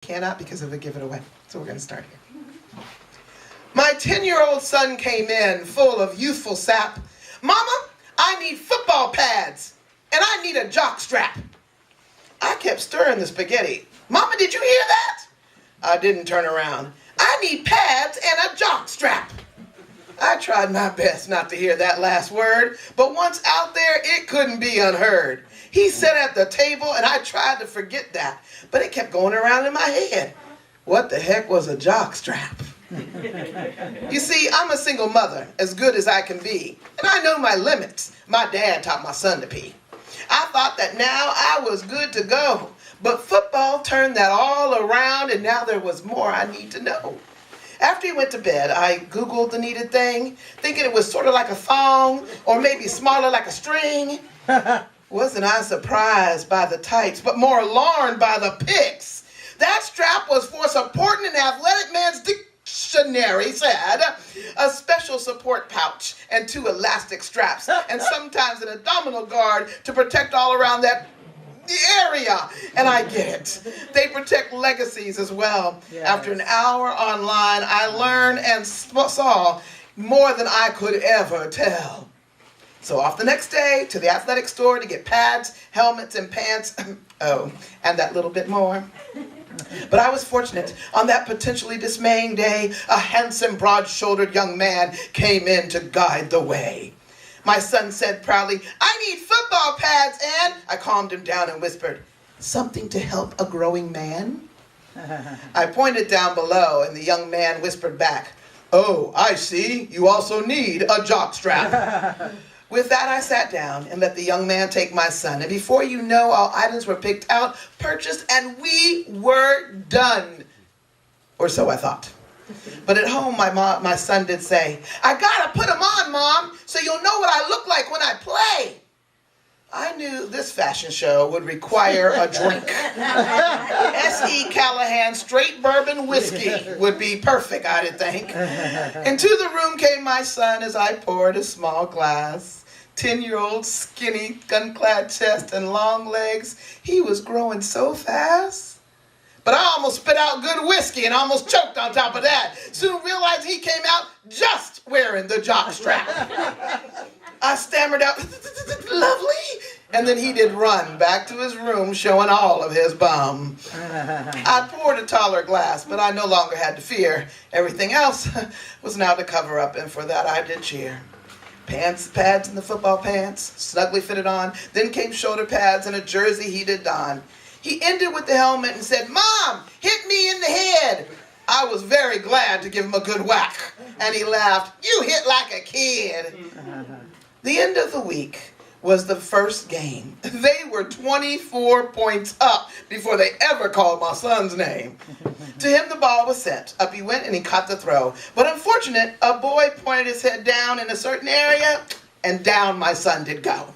Cannot because it would give it away. So we're going to start here. My 10-year-old son came in full of youthful sap. Mama, I need football pads and I need a jock strap. I kept stirring the spaghetti. Mama, did you hear that? I didn't turn around. I need pads and a jock strap. I tried my best not to hear that last word, but once out there, it couldn't be unheard. He sat at the table and I tried to forget that, but it kept going around in my head. What the heck was a jock strap? You see, I'm a single mother, as good as I can be, and I know my limits. My dad taught my son to pee. I thought that now I was good to go, but football turned that all around, and now there was more I need to know. After he went to bed, I Googled the needed thing, thinking it was sort of like a thong, or maybe smaller like a string. Wasn't I surprised by the tights, but more alarmed by the pics. That strap was for supporting an athletic man's dictionary said, a special support pouch and 2 elastic straps, and sometimes an abdominal guard to protect all around that area. And I get it. They protect legacies as well. Yes. After an hour online, I learned and saw more than I could ever tell. So off the next day to the athletic store to get pads, helmets, and pants. Oh, and that little bit more. But I was fortunate. On that potentially dismaying day, a handsome, broad-shouldered young man came in to guide the way. My son said proudly, I need football pads, and I calmed him down and whispered, something to help a growing man? I pointed down below, and the young man whispered back, oh, I see. You also need a jock strap. With that, I sat down and let the young man take my son. And before you know, all items were picked out, purchased, and we were done. Or so I thought. But at home, my son did say, I gotta put them on, Mom, so you'll know what I look like when I play. I knew this fashion show would require a drink. S.E. Callahan straight bourbon whiskey would be perfect, I'd think. Into the room came my son as I poured a small glass. 10-year-old, skinny, gun-clad chest and long legs. He was growing so fast. But I almost spit out good whiskey and almost choked on top of that. Soon realized he came out just wearing the jock strap. I stammered out, lovely. And then he did run back to his room showing all of his bum. I poured a taller glass, but I no longer had to fear. Everything else was now to cover up, and for that I did cheer. Pants, pads, and the football pants, snugly fitted on. Then came shoulder pads and a jersey he did don. He ended with the helmet and said, Mom, hit me in the head. I was very glad to give him a good whack. And he laughed, you hit like a kid. The end of the week was the first game. They were 24 points up before they ever called my son's name. To him, the ball was sent. Up he went and he caught the throw. But unfortunate, a boy pointed his head down in a certain area, and down my son did go.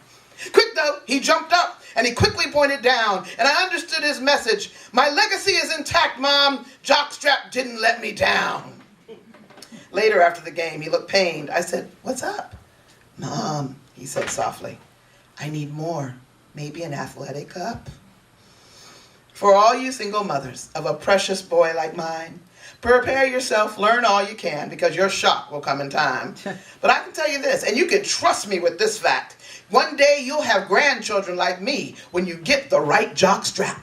Quick though, he jumped up and he quickly pointed down, and I understood his message. My legacy is intact, Mom. Jockstrap didn't let me down. Later after the game, he looked pained. I said, what's up? Mom, he said softly, I need more. Maybe an athletic cup? For all you single mothers of a precious boy like mine, prepare yourself, learn all you can, because your shock will come in time. But I can tell you this, and you can trust me with this fact. One day you'll have grandchildren like me when you get the right jock strap.